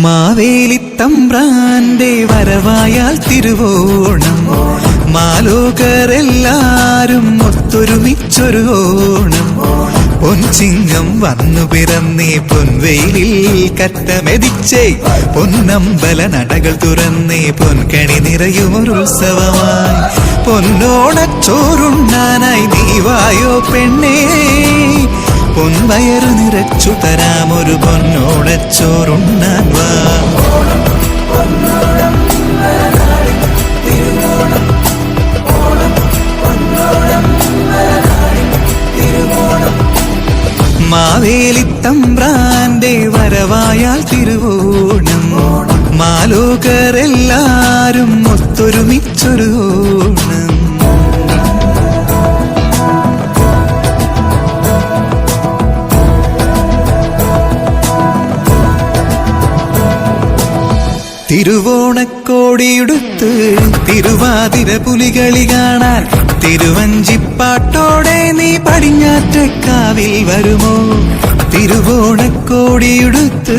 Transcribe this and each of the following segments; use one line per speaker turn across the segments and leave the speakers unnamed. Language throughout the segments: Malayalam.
മാവേലിത്തമ്പ്രാന്റെ വരവായാൽ തിരുവോണം, മാലോകരെല്ലാരും ഒത്തൊരുമിച്ചൊരു ഓണം. പൊൻചിങ്ങം വന്നു പിറന്നേ പൊൻവെയിലിൽ കറ്റമെതിച്ചേ, പൊന്നമ്പല നടകൾ തുറന്നേ പൊൻകണി നിറയുമൊരുത്സവമായി. പൊന്നോണച്ചോറുണ്ണാനായി നീ വായോ പെണ്ണേ, പൊൻവയറു നിറച്ചു തരാമൊരു പൊന്നോണച്ചോറുണ്ണാൻ വാ. മാവേലിത്തമ്പ്രാന്റെ വരവായാൽ തിരുവോണം, മാലോകരെല്ലാരും ഒത്തൊരുമിച്ചൊരു ഓണം. തിരുവോണക്കോടിയുടുത്ത് തിരുവാതിര പുലികളി കാണാൻ, തിരുവഞ്ചിപ്പാട്ടോടെ നീ പടിഞ്ഞാറ്റക്കാവിൽ വരുമോ? തിരുവോണക്കോടിയുടുത്ത്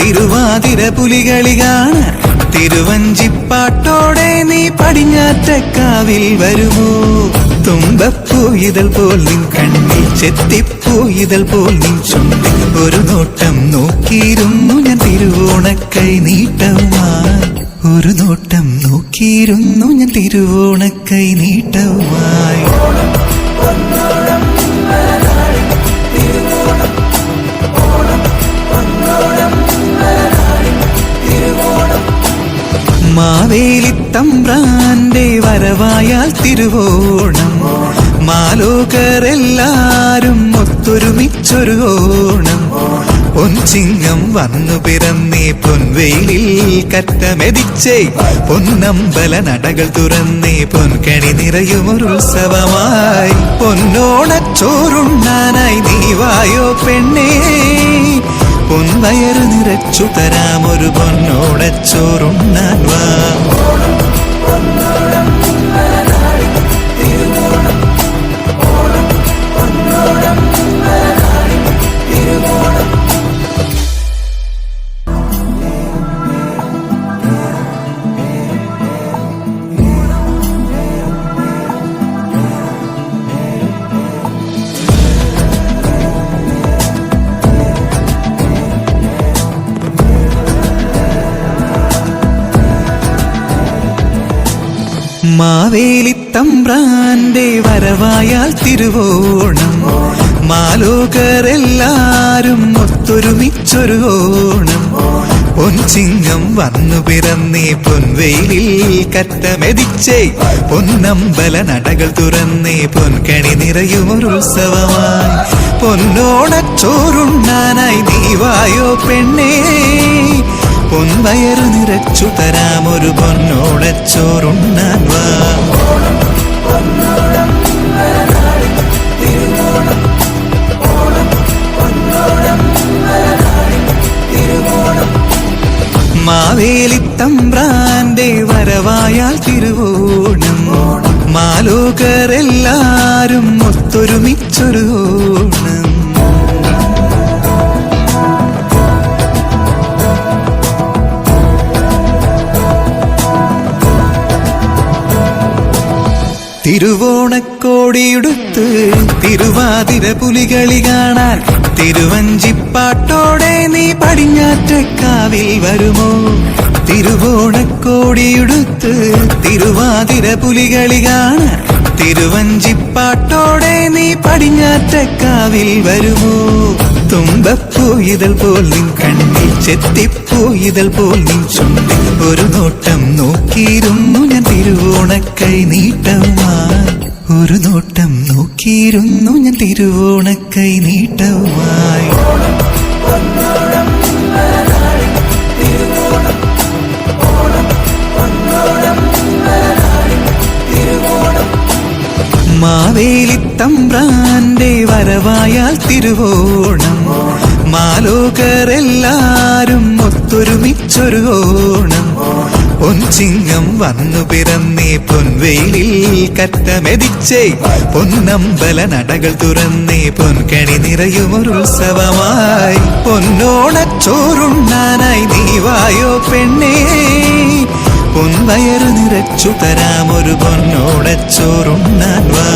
തിരുവാതിര പുലികളി കാണാൻ, തിരുവഞ്ചിപ്പാട്ടോടെ നീ പടിഞ്ഞാറ്റക്കാവിൽ വരുമോ? തുമ്പപ്പൂയിതൾ പോൽ നിൻ കണ്ണിൽ, ചെത്തിപ്പൂയിതൾ പോൽ നിൻ ചുണ്ടിൽ, ഒരു നോട്ടം നോക്കിയിരുന്നു ഞാൻ തിരുവോണക്കൈ നീട്ടവുമായി. ഒരു നോട്ടം നോക്കിയിരുന്നു ഞാൻ തിരുവോണക്കൈ നീട്ടവുമായി. മാവേലിത്തമ്പ്രാന്റെ വരവായാൽ തിരുവോണം, മാലോകരെല്ലാരും ഒത്തൊരുമിച്ചൊരു ഓണം. പൊൻചിങ്ങം വന്നു പിറന്നേ പൊൻവെയിലിൽ കറ്റമെതിച്ചേ, പൊന്നമ്പല നടകൾ തുറന്നേ പൊൻകണി നിറയുമൊരുത്സവമായി. പൊന്നോണച്ചോറുണ്ണാനായി നീ വായോ പെണ്ണേ, പൊൻവയറു നിറച്ചു തരാമൊരു പൊന്നോണച്ചോറുണ്ണാൻ വാ. മാവേലിത്തമ്പ്രാന്റെ വരവായാൽ തിരുവോണം, മാലോകരെല്ലാരും ഒത്തൊരുമിച്ചൊരു ഓണം. പൊൻചിങ്ങം വന്നു പിറന്നേ പൊൻവെയിലിൽ കറ്റമെതിച്ചേ, പൊന്നമ്പല നടകൾ തുറന്നേ പൊൻകണി നിറയുമൊരുത്സവമായി. പൊന്നോണച്ചോറുണ്ണാനായി നീ വായോ പെണ്ണേ, പൊൻവയറു നിറച്ചു തരാമൊരു പൊന്നോണച്ചോറുണ്ണാൻ വാ. മാവേലിത്തമ്പ്രാന്റെ വരവായാൽ തിരുവോണം, മാലോകരെല്ലാരും ഒത്തൊരുമിച്ചൊരു ഓണം. തിരുവോണക്കോടിയുടുത്ത് തിരുവാതിര പുലികളി കാണാൻ, തിരുവഞ്ചിപ്പാട്ടോടെ നീ പടിഞ്ഞാറ്റക്കാവിൽ വരുമോ? തിരുവോണക്കോടിയുടുത്ത് തിരുവാതിര പുലികളി കാണാൻ, തിരുവഞ്ചിപ്പാട്ടോടെ നീ പടിഞ്ഞാറ്റക്കാവിൽ വരുമോ? തുമ്പപ്പൂയിതൾ പോൽ നിൻ കണ്ണിൽ, ചെത്തിപ്പൂയിതൾ പോൽ നിൻ ചുണ്ടിൽ, ഒരു നോട്ടം നോക്കിയിരുന്നു ഞാൻ തിരുവോണക്കൈ നീട്ടവുമായി. ഒരു നോട്ടം നോക്കിയിരുന്നു ഞാൻ തിരുവോണക്കൈ നീട്ടവുമായി. മാവേലിത്തമ്പ്രാന്റെ വരവായാൽ തിരുവോണം, മാലോകരെല്ലാരും ഒത്തൊരുമിച്ചൊരു ഓണം. പൊൻചിങ്ങം വന്നു പിറന്നേ പൊൻവെയിലിൽ കറ്റമെതിച്ചേ, പൊന്നമ്പല നടകൾ തുറന്നേ പൊൻകണി നിറയുമൊരുത്സവമായി. പൊന്നോണച്ചോറുണ്ണാനായി നീ വാ പെണ്ണേ പൊൻവയറ് നിറച്ചു തരാമൊരു പൊന്നോടച്ചോറുണ്ണാൻ വാ